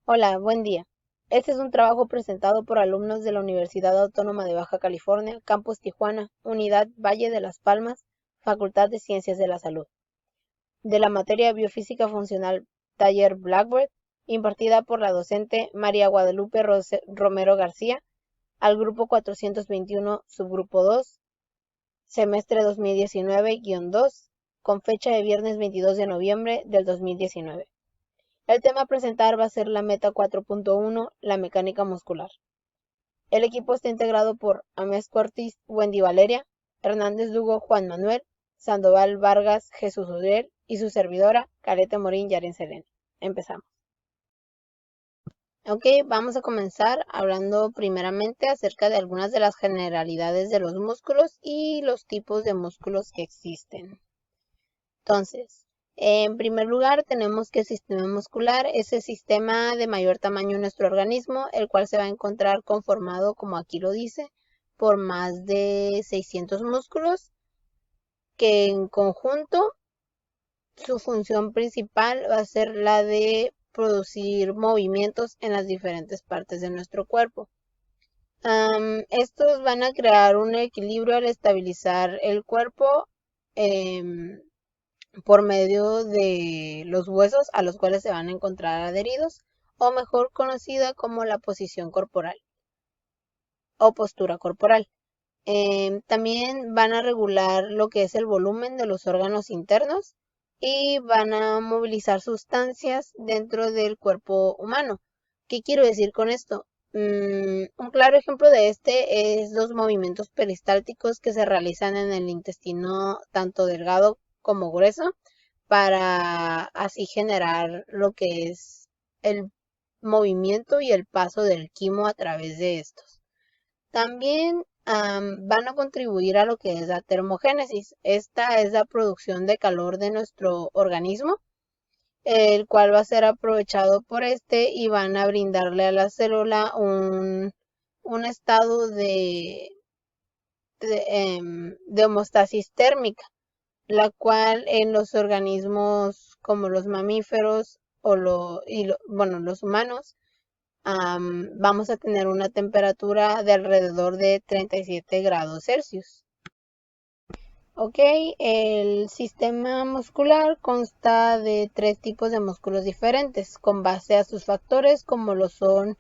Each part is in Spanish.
Hola, buen día. Este es un trabajo presentado por alumnos de la Universidad Autónoma de Baja California, Campus Tijuana, Unidad Valle de las Palmas, Facultad de Ciencias de la Salud, de la materia Biofísica Funcional Taller Blackbird, impartida por la docente María Guadalupe Romero García, al grupo 421, subgrupo 2, semestre 2019-2, con fecha de viernes 22 de noviembre del 2019. El tema a presentar va a ser la meta 4.1, la mecánica muscular. El equipo está integrado por Amesco Ortiz, Wendy Valeria, Hernández Lugo, Juan Manuel, Sandoval Vargas, Jesús Uriel y su servidora, Carete Morín Yaren Selene. Empezamos. Ok, vamos a comenzar hablando primeramente acerca de algunas de las generalidades de los músculos y los tipos de músculos que existen. Entonces, en primer lugar, tenemos que el sistema muscular es el sistema de mayor tamaño en nuestro organismo, el cual se va a encontrar conformado, como aquí lo dice, por más de 600 músculos, que en conjunto su función principal va a ser la de producir movimientos en las diferentes partes de nuestro cuerpo. Estos van a crear un equilibrio al estabilizar el cuerpo. Por medio de los huesos a los cuales se van a encontrar adheridos, o mejor conocida como la posición corporal o postura corporal. También van a regular lo que es el volumen de los órganos internos y van a movilizar sustancias dentro del cuerpo humano. ¿Qué quiero decir con esto? Un claro ejemplo de este es los movimientos peristálticos que se realizan en el intestino tanto delgado como grueso para así generar lo que es el movimiento y el paso del quimo a través de estos. También van a contribuir a lo que es la termogénesis. Esta es la producción de calor de nuestro organismo, el cual va a ser aprovechado por este y van a brindarle a la célula un estado de homeostasis térmica, la cual en los organismos como los mamíferos bueno, los humanos, vamos a tener una temperatura de alrededor de 37 grados Celsius. Ok, el sistema muscular consta de tres tipos de músculos diferentes con base a sus factores como lo son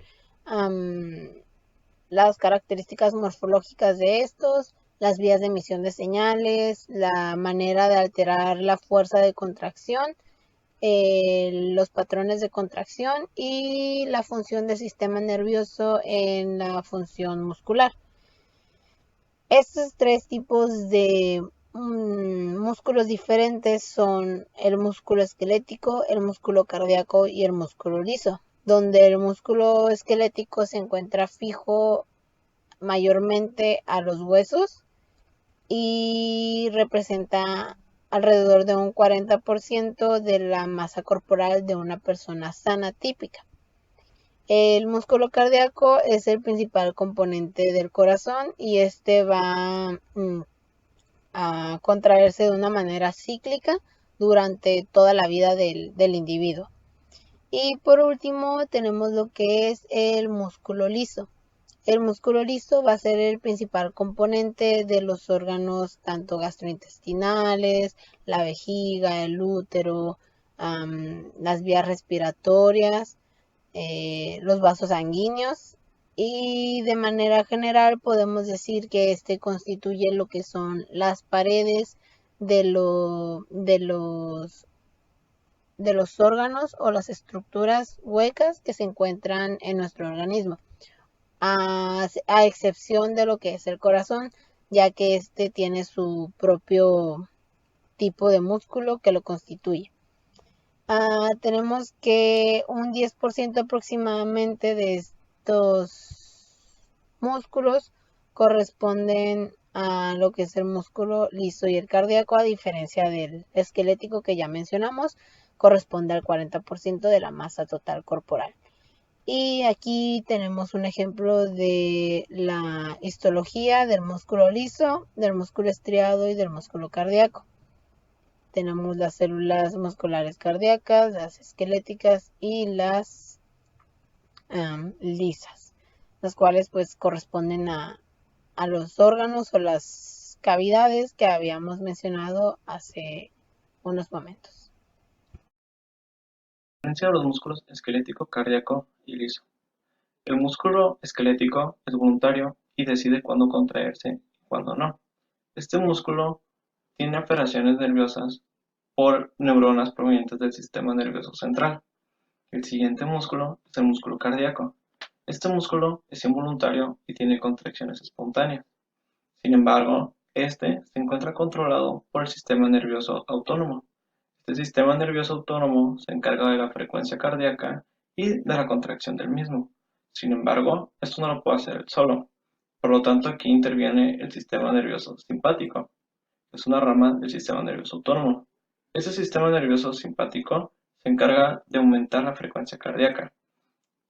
las características morfológicas de estos, las vías de emisión de señales, la manera de alterar la fuerza de contracción, los patrones de contracción y la función del sistema nervioso en la función muscular. Estos tres tipos de músculos diferentes son el músculo esquelético, el músculo cardíaco y el músculo liso, donde el músculo esquelético se encuentra fijo mayormente a los huesos y representa alrededor de un 40% de la masa corporal de una persona sana típica. El músculo cardíaco es el principal componente del corazón y este va a contraerse de una manera cíclica durante toda la vida del individuo. Y por último tenemos lo que es el músculo liso. El músculo liso va a ser el principal componente de los órganos tanto gastrointestinales, la vejiga, el útero, las vías respiratorias, los vasos sanguíneos y de manera general podemos decir que este constituye lo que son las paredes de, de los órganos o las estructuras huecas que se encuentran en nuestro organismo, a excepción de lo que es el corazón, ya que este tiene su propio tipo de músculo que lo constituye. Tenemos que un 10% aproximadamente de estos músculos corresponden a lo que es el músculo liso y el cardíaco, a diferencia del esquelético que ya mencionamos, corresponde al 40% de la masa total corporal. Y aquí tenemos un ejemplo de la histología del músculo liso, del músculo estriado y del músculo cardíaco. Tenemos las células musculares cardíacas, las esqueléticas y las lisas, las cuales pues corresponden a los órganos o las cavidades que habíamos mencionado hace unos momentos. Diferencia de los músculos esquelético, cardíaco y liso. El músculo esquelético es voluntario y decide cuándo contraerse y cuándo no. Este músculo tiene aferaciones nerviosas por neuronas provenientes del sistema nervioso central. El siguiente músculo es el músculo cardíaco. Este músculo es involuntario y tiene contracciones espontáneas. Sin embargo, este se encuentra controlado por el sistema nervioso autónomo. Este sistema nervioso autónomo se encarga de la frecuencia cardíaca y de la contracción del mismo. Sin embargo, esto no lo puede hacer él solo. Por lo tanto, aquí interviene el sistema nervioso simpático. Es una rama del sistema nervioso autónomo. Este sistema nervioso simpático se encarga de aumentar la frecuencia cardíaca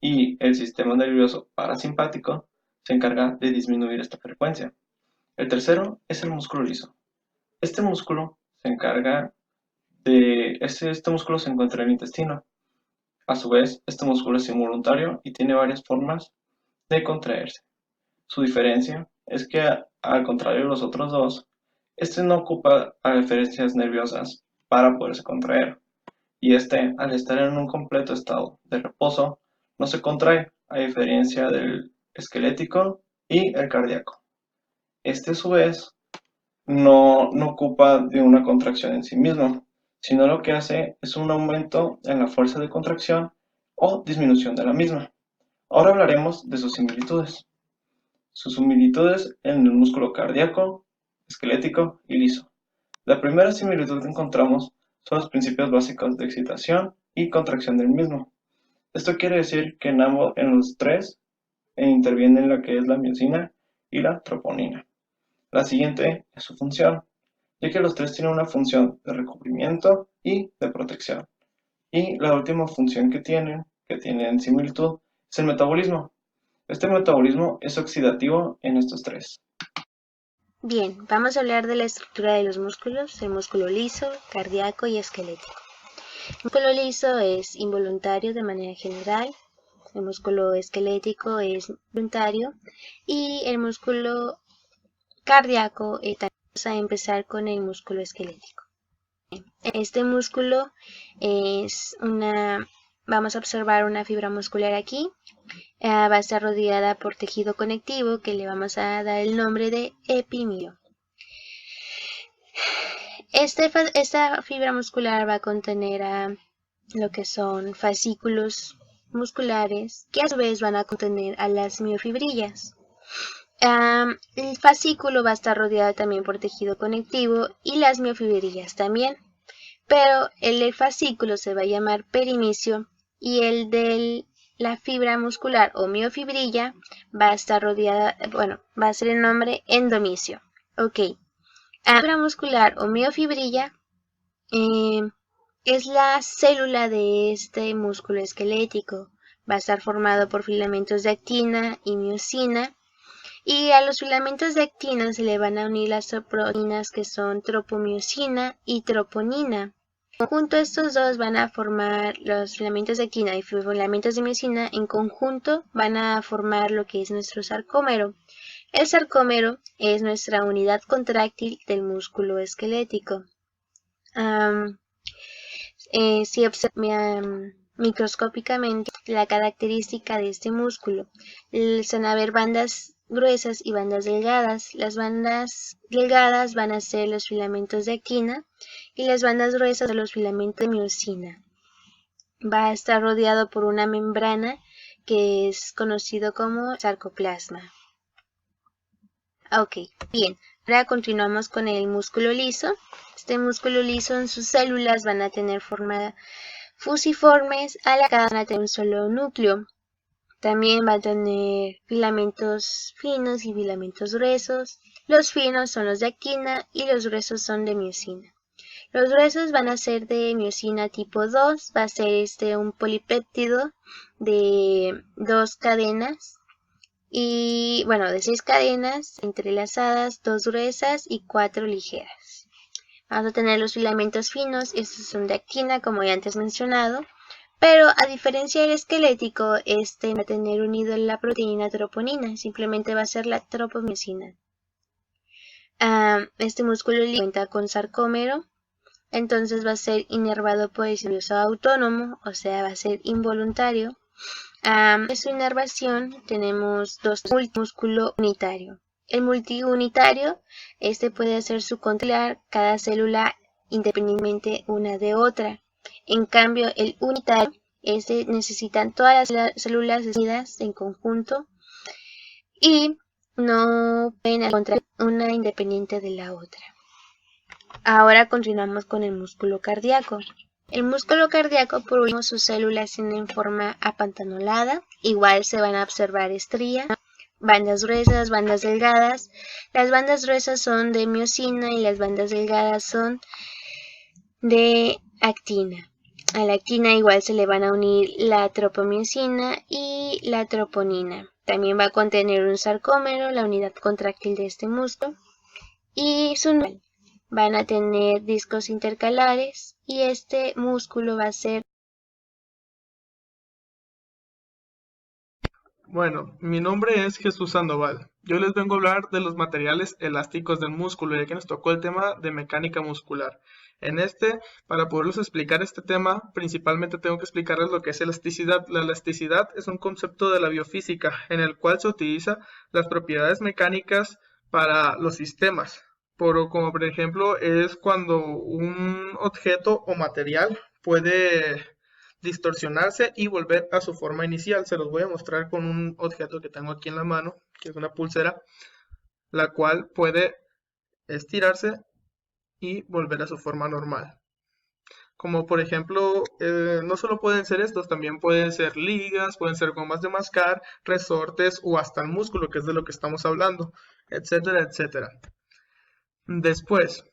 y el sistema nervioso parasimpático se encarga de disminuir esta frecuencia. El tercero es el músculo liso. Este músculo se encarga este músculo se encuentra en el intestino. A su vez, este músculo es involuntario y tiene varias formas de contraerse. Su diferencia es que, al contrario de los otros dos, este no ocupa referencias nerviosas para poderse contraer, y este, al estar en un completo estado de reposo, no se contrae, a diferencia del esquelético y el cardíaco. Este, a su vez, no ocupa de una contracción en sí mismo, sino lo que hace es un aumento en la fuerza de contracción o disminución de la misma. Ahora hablaremos de sus similitudes. Sus similitudes en el músculo cardíaco, esquelético y liso. La primera similitud que encontramos son los principios básicos de excitación y contracción del mismo. Esto quiere decir que en los tres intervienen lo que es la miosina y la troponina. La siguiente es su función, ya que los tres tienen una función de recubrimiento y de protección. Y la última función que tienen similitud, es el metabolismo. Este metabolismo es oxidativo en estos tres. Bien, vamos a hablar de la estructura de los músculos, el músculo liso, cardíaco y esquelético. El músculo liso es involuntario de manera general, el músculo esquelético es voluntario y el músculo cardíaco vamos a empezar con el músculo esquelético. Este músculo vamos a observar una fibra muscular aquí. Va a estar rodeada por tejido conectivo que le vamos a dar el nombre de epimio. Esta fibra muscular va a contener lo que son fascículos musculares que a su vez van a contener a las miofibrillas. El fascículo va a estar rodeado también por tejido conectivo y las miofibrillas también, pero el del fascículo se va a llamar perimicio y el de la fibra muscular o miofibrilla va a estar rodeada, va a ser el nombre endomicio. Ok. La fibra muscular o miofibrilla es la célula de este músculo esquelético. Va a estar formado por filamentos de actina y miosina. Y a los filamentos de actina se le van a unir las proteínas que son tropomiosina y troponina. En conjunto estos dos van a formar los filamentos de actina y filamentos de miosina. En conjunto van a formar lo que es nuestro sarcómero. El sarcómero es nuestra unidad contráctil del músculo esquelético. Si observan microscópicamente la característica de este músculo, se van a ver bandas gruesas y bandas delgadas. Las bandas delgadas van a ser los filamentos de actina y las bandas gruesas son los filamentos de miosina. Va a estar rodeado por una membrana que es conocido como sarcoplasma. Ok, bien. Ahora continuamos con el músculo liso. Este músculo liso en sus células van a tener forma fusiformes, alargadas, van a tener un solo núcleo. También va a tener filamentos finos y filamentos gruesos. Los finos son los de actina y los gruesos son de miosina. Los gruesos van a ser de miosina tipo 2, va a ser un polipéptido de 2 cadenas. Y de 6 cadenas entrelazadas, 2 gruesas y 4 ligeras. Vamos a tener los filamentos finos, estos son de actina como ya antes mencionado. Pero a diferencia del esquelético, este va a tener unido la proteína troponina, simplemente va a ser la tropomiosina. Este músculo cuenta con sarcómero, entonces va a ser inervado por el sistema nervioso autónomo, o sea, va a ser involuntario. En su inervación tenemos dos músculo unitario. El multiunitario, este puede hacer su controlar cada célula independientemente una de otra. En cambio, el unitario, este necesitan todas las células unidas en conjunto y no pueden encontrar una independiente de la otra. Ahora continuamos con el músculo cardíaco. El músculo cardíaco, por último, sus células tienen forma apantanolada. Igual se van a observar estrías, bandas gruesas, bandas delgadas. Las bandas gruesas son de miosina y las bandas delgadas son de actina. A la actina igual se le van a unir la tropomiosina y la troponina. También va a contener un sarcómero, la unidad contráctil de este músculo, y su nombre. Van a tener discos intercalares y este músculo va a ser... Bueno, mi nombre es Jesús Sandoval. Yo les vengo a hablar de los materiales elásticos del músculo, ya que nos tocó el tema de mecánica muscular. Para poderles explicar este tema, principalmente tengo que explicarles lo que es elasticidad. La elasticidad es un concepto de la biofísica en el cual se utiliza las propiedades mecánicas para los sistemas. Como por ejemplo, es cuando un objeto o material puede distorsionarse y volver a su forma inicial. Se los voy a mostrar con un objeto que tengo aquí en la mano, que es una pulsera, la cual puede estirarse y volver a su forma normal. Como por ejemplo, no solo pueden ser estos, también pueden ser ligas, pueden ser gomas de mascar, resortes o hasta el músculo, que es de lo que estamos hablando, etcétera, etcétera. Después,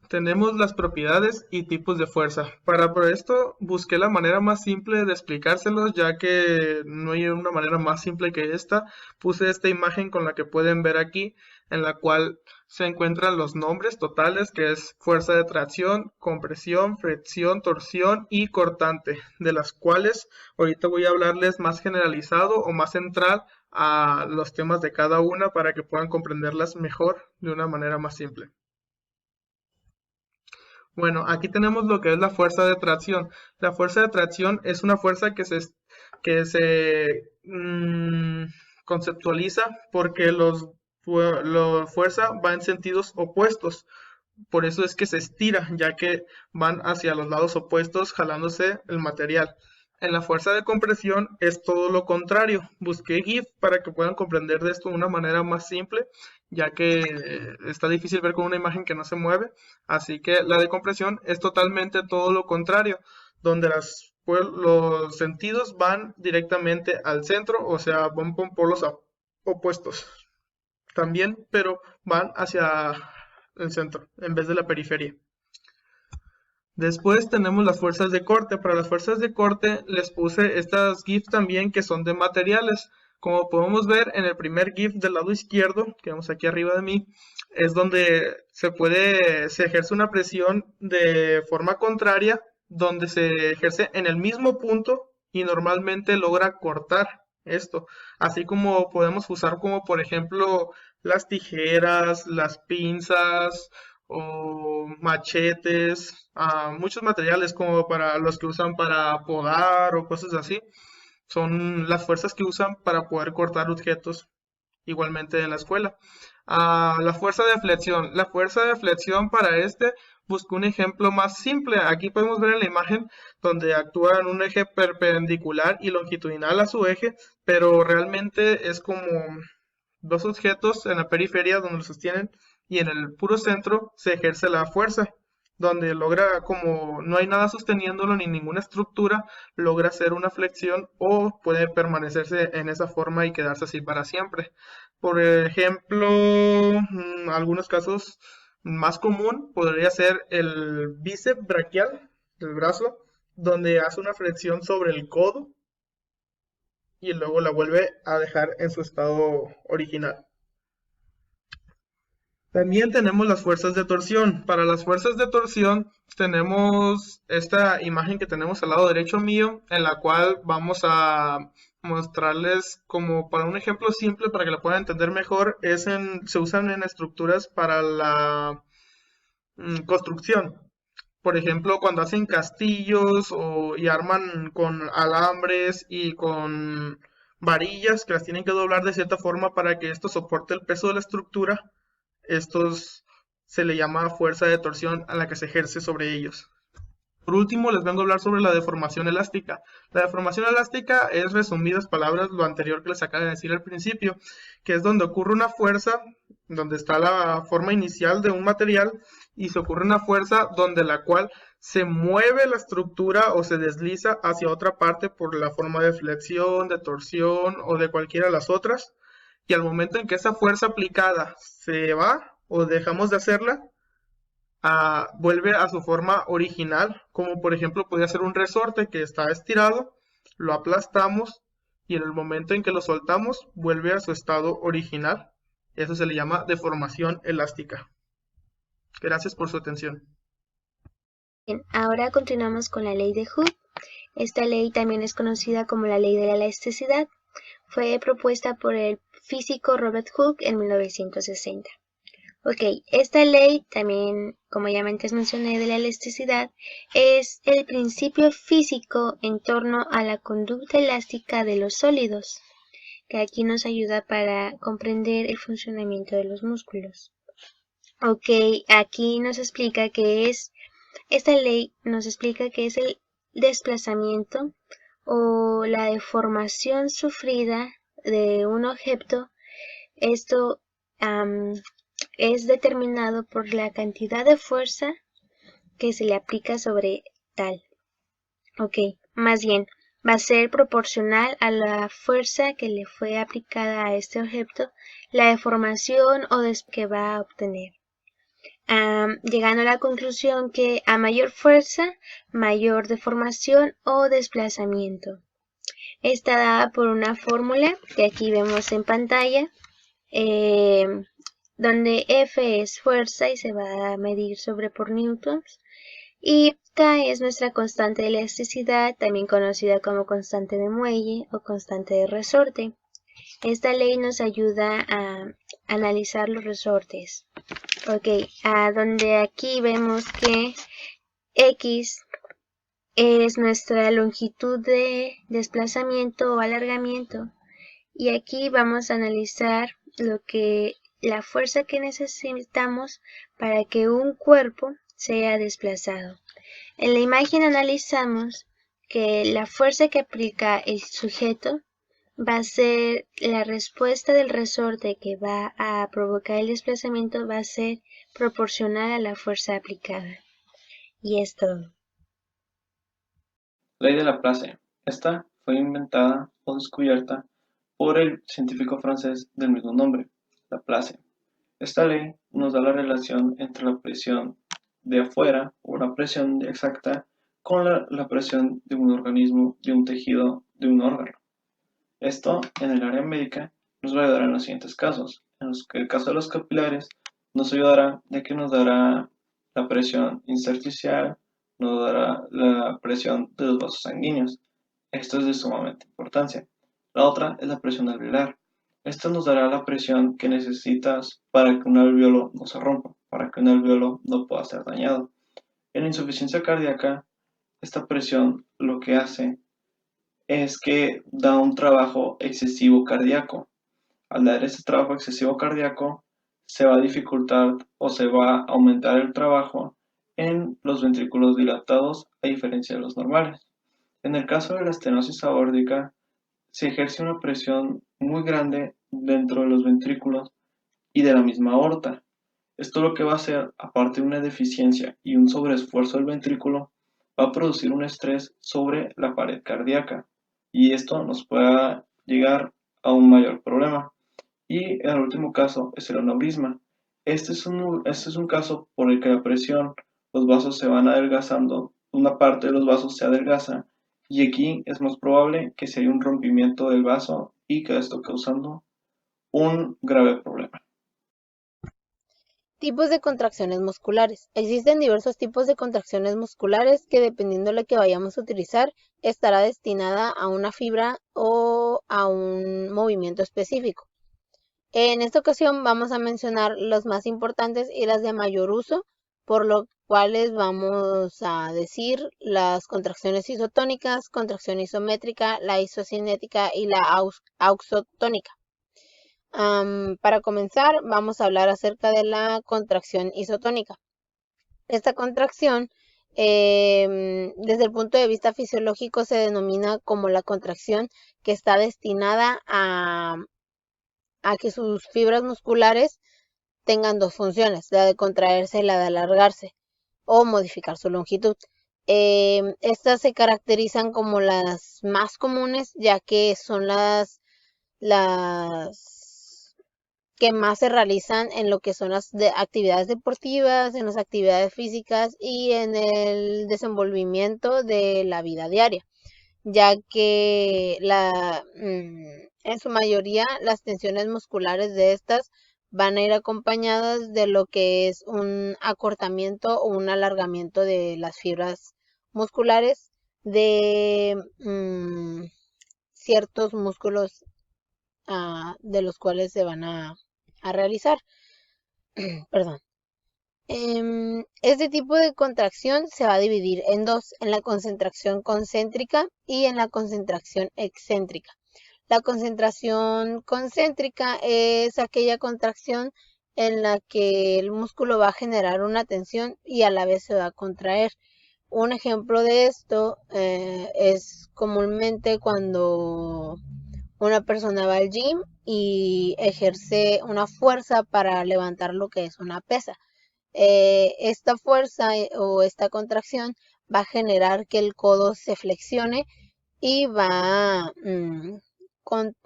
tenemos las propiedades y tipos de fuerza. Por esto busqué la manera más simple de explicárselos, ya que no hay una manera más simple que esta. Puse esta imagen con la que pueden ver aquí, en la cual se encuentran los nombres totales, que es fuerza de tracción, compresión, fricción, torsión y cortante, de las cuales ahorita voy a hablarles más generalizado o más central a los temas de cada una para que puedan comprenderlas mejor de una manera más simple. Bueno, aquí tenemos lo que es la fuerza de tracción. La fuerza de tracción es una fuerza que se conceptualiza porque la fuerza va en sentidos opuestos. Por eso es que se estira, ya que van hacia los lados opuestos jalándose el material. En la fuerza de compresión es todo lo contrario. Busqué GIF para que puedan comprender de esto de una manera más simple, ya que está difícil ver con una imagen que no se mueve. Así que la de compresión es totalmente todo lo contrario, donde los sentidos van directamente al centro, o sea, van por polos opuestos también, pero van hacia el centro en vez de la periferia. Después tenemos las fuerzas de corte. Para las fuerzas de corte les puse estas GIFs también que son de materiales. Como podemos ver en el primer GIF del lado izquierdo, que vemos aquí arriba de mí, es donde se ejerce una presión de forma contraria, donde se ejerce en el mismo punto y normalmente logra cortar esto. Así como podemos usar como por ejemplo las tijeras, las pinzas o machetes, muchos materiales como para los que usan para podar o cosas así. Son las fuerzas que usan para poder cortar objetos igualmente en la escuela. La fuerza de flexión. La fuerza de flexión para busco un ejemplo más simple. Aquí podemos ver en la imagen donde actúa en un eje perpendicular y longitudinal a su eje, pero realmente es como dos objetos en la periferia donde lo sostienen y en el puro centro se ejerce la fuerza, donde logra, como no hay nada sosteniéndolo ni ninguna estructura, logra hacer una flexión o puede permanecerse en esa forma y quedarse así para siempre. Por ejemplo, algunos casos más común podría ser el bíceps braquial del brazo, donde hace una flexión sobre el codo y luego la vuelve a dejar en su estado original. También tenemos las fuerzas de torsión. Para las fuerzas de torsión tenemos esta imagen que tenemos al lado derecho mío, en la cual vamos a mostrarles como para un ejemplo simple para que la puedan entender mejor. Se usan en estructuras para la construcción. Por ejemplo, cuando hacen castillos y arman con alambres y con varillas que las tienen que doblar de cierta forma para que esto soporte el peso de la estructura, estos se le llama fuerza de torsión a la que se ejerce sobre ellos. Por último, les vengo a hablar sobre la deformación elástica. La deformación elástica es, resumidas palabras, lo anterior que les acabo de decir al principio, que es donde ocurre una fuerza, donde está la forma inicial de un material, y se ocurre una fuerza donde la cual se mueve la estructura o se desliza hacia otra parte por la forma de flexión, de torsión o de cualquiera de las otras. Y al momento en que esa fuerza aplicada se va o dejamos de hacerla, vuelve a su forma original, como por ejemplo podría ser un resorte que está estirado, lo aplastamos y en el momento en que lo soltamos vuelve a su estado original. Eso se le llama deformación elástica. Gracias por su atención. Bien, ahora continuamos con la ley de Hooke. Esta ley también es conocida como la ley de la elasticidad. Fue propuesta por el físico Robert Hooke en 1960. Ok, esta ley también, como ya antes mencioné, de la elasticidad, es el principio físico en torno a la conducta elástica de los sólidos, que aquí nos ayuda para comprender el funcionamiento de los músculos. Ok, aquí nos explica que esta ley nos explica que es el desplazamiento o la deformación sufrida de un objeto. Esto es determinado por la cantidad de fuerza que se le aplica sobre tal. Ok, más bien, va a ser proporcional a la fuerza que le fue aplicada a este objeto, la deformación o que va a obtener. Llegando a la conclusión que a mayor fuerza, mayor deformación o desplazamiento. Está dada por una fórmula que aquí vemos en pantalla, donde F es fuerza y se va a medir por newtons, y K es nuestra constante de elasticidad, también conocida como constante de muelle o constante de resorte. Esta ley nos ayuda a analizar los resortes. Ok, donde aquí vemos que X es nuestra longitud de desplazamiento o alargamiento, y aquí vamos a analizar la fuerza que necesitamos para que un cuerpo sea desplazado. En la imagen analizamos que la fuerza que aplica el sujeto va a ser la respuesta del resorte que va a provocar el desplazamiento, va a ser proporcional a la fuerza aplicada. Y es todo. Ley de Laplace. Esta fue inventada o descubierta por el científico francés del mismo nombre, Laplace. Esta ley nos da la relación entre la presión de afuera, o una presión exacta, con la presión de un organismo, de un tejido, de un órgano. Esto, en el área médica, nos va a ayudar en los siguientes casos. En el caso de los capilares, nos ayudará ya que nos dará la presión intersticial, nos dará la presión de los vasos sanguíneos. Esto es de sumamente importancia. La otra es la presión alveolar. Esto nos dará la presión que necesitas para que un alveolo no se rompa, para que un alveolo no pueda ser dañado. En la insuficiencia cardíaca, esta presión lo que hace es que da un trabajo excesivo cardíaco. Al dar ese trabajo excesivo cardíaco, se va a dificultar o se va a aumentar el trabajo en los ventrículos dilatados a diferencia de los normales. En el caso de la estenosis aórtica, se ejerce una presión muy grande dentro de los ventrículos y de la misma aorta. Esto lo que va a hacer, aparte de una deficiencia y un sobreesfuerzo del ventrículo, va a producir un estrés sobre la pared cardíaca y esto nos puede llegar a un mayor problema. Y el último caso es el aneurisma. Este es un caso por el que la presión, los vasos se van adelgazando, una parte de los vasos se adelgaza y aquí es más probable que se haya un rompimiento del vaso y que esto causando un grave problema. Tipos de contracciones musculares. Existen diversos tipos de contracciones musculares que, dependiendo de lo que vayamos a utilizar, estará destinada a una fibra o a un movimiento específico. En esta ocasión vamos a mencionar los más importantes y las de mayor uso, por lo cuales vamos a decir las contracciones isotónicas, contracción isométrica, la isocinética y la auxotónica. Para comenzar, vamos a hablar acerca de la contracción isotónica. Esta contracción, desde el punto de vista fisiológico, se denomina como la contracción que está destinada a que sus fibras musculares tengan dos funciones, la de contraerse y la de alargarse o modificar su longitud. Estas se caracterizan como las más comunes, ya que son las que más se realizan en lo que son las actividades deportivas, en las actividades físicas y en el desenvolvimiento de la vida diaria, ya que en su mayoría las tensiones musculares de estas van a ir acompañadas de lo que es un acortamiento o un alargamiento de las fibras musculares de ciertos músculos de los cuales se van a realizar. Perdón. Este tipo de contracción se va a dividir en dos, en la concentración concéntrica y en la concentración excéntrica. La concentración concéntrica es aquella contracción en la que el músculo va a generar una tensión y a la vez se va a contraer. Un ejemplo de esto es comúnmente cuando una persona va al gym y ejerce una fuerza para levantar lo que es una pesa. Esta fuerza o esta contracción va a generar que el codo se flexione y va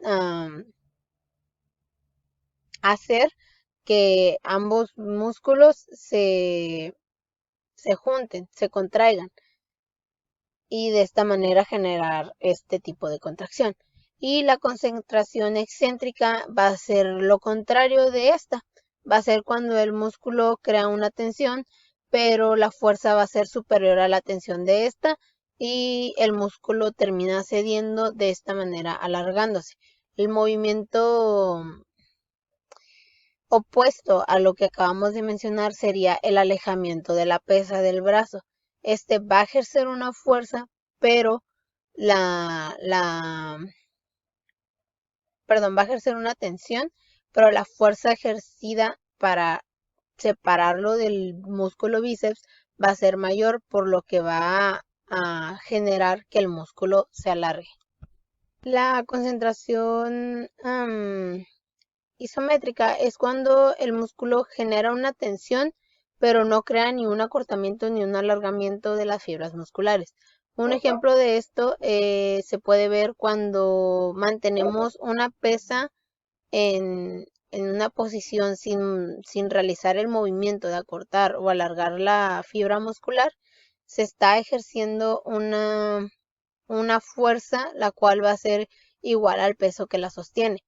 a hacer que ambos músculos se junten, se contraigan y de esta manera generar este tipo de contracción. Y la concentración excéntrica va a ser lo contrario de esta. Va a ser cuando el músculo crea una tensión, pero la fuerza va a ser superior a la tensión de esta y el músculo termina cediendo de esta manera, alargándose. El movimiento opuesto a lo que acabamos de mencionar sería el alejamiento de la pesa del brazo. Este va a ejercer una fuerza, pero va a ejercer una tensión, pero la fuerza ejercida para separarlo del músculo bíceps va a ser mayor, por lo que va a generar que el músculo se alargue. La concentración isométrica es cuando el músculo genera una tensión, pero no crea ni un acortamiento ni un alargamiento de las fibras musculares. Un ejemplo de esto se puede ver cuando mantenemos una pesa en una posición sin realizar el movimiento de acortar o alargar la fibra muscular. Se está ejerciendo una fuerza, la cual va a ser igual al peso que la sostiene.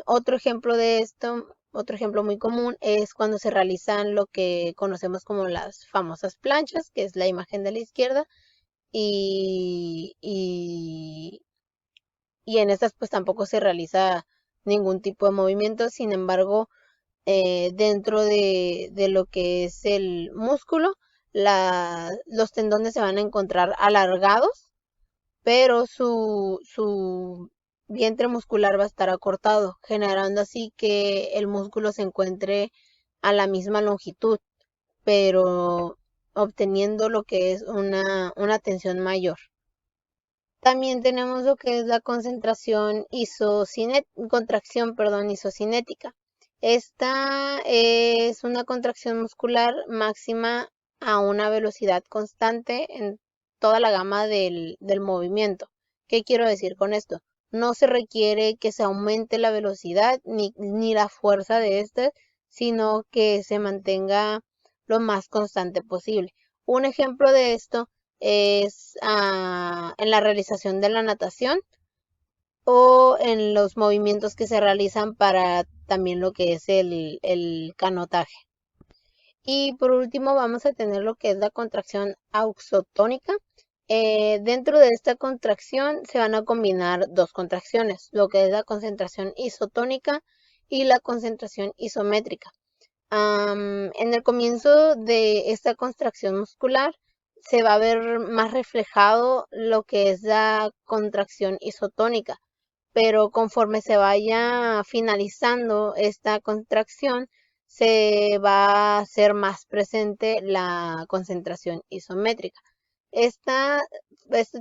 Otro ejemplo de esto, otro ejemplo muy común es cuando se realizan lo que conocemos como las famosas planchas, que es la imagen de la izquierda, y en estas pues tampoco se realiza ningún tipo de movimiento. Sin embargo, dentro de lo que es el músculo, los tendones se van a encontrar alargados, pero su vientre muscular va a estar acortado, generando así que el músculo se encuentre a la misma longitud, pero obteniendo lo que es una tensión mayor. También tenemos lo que es la contracción isocinética. Esta es una contracción muscular máxima a una velocidad constante en toda la gama del movimiento. ¿Qué quiero decir con esto? No se requiere que se aumente la velocidad ni la fuerza de este, sino que se mantenga lo más constante posible. Un ejemplo de esto es en la realización de la natación o en los movimientos que se realizan para también lo que es el canotaje. Y por último vamos a tener lo que es la contracción auxotónica. Dentro de esta contracción se van a combinar dos contracciones, lo que es la concentración isotónica y la concentración isométrica. En el comienzo de esta contracción muscular se va a ver más reflejado lo que es la contracción isotónica, pero conforme se vaya finalizando esta contracción, se va a hacer más presente la concentración isométrica. Este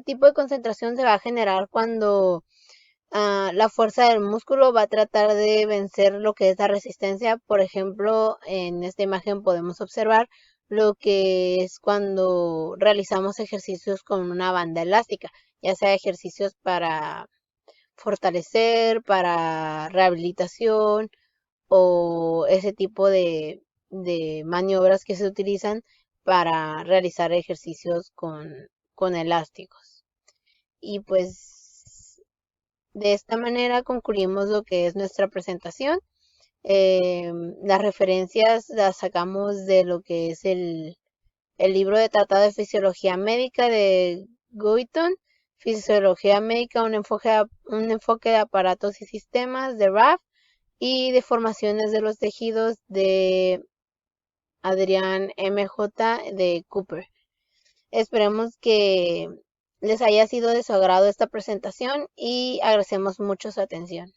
tipo de concentración se va a generar cuando la fuerza del músculo va a tratar de vencer lo que es la resistencia. Por ejemplo, en esta imagen podemos observar lo que es cuando realizamos ejercicios con una banda elástica, ya sea ejercicios para fortalecer, para rehabilitación o ese tipo de maniobras que se utilizan para realizar ejercicios con elásticos. Y pues de esta manera concluimos lo que es nuestra presentación. Las referencias las sacamos de lo que es el libro de Tratado de Fisiología Médica de Guyton, Fisiología Médica, un enfoque de aparatos y sistemas de Raff, y deformaciones de los tejidos de Adrián M.J. de Cooper. Esperemos que les haya sido de su agrado esta presentación y agradecemos mucho su atención.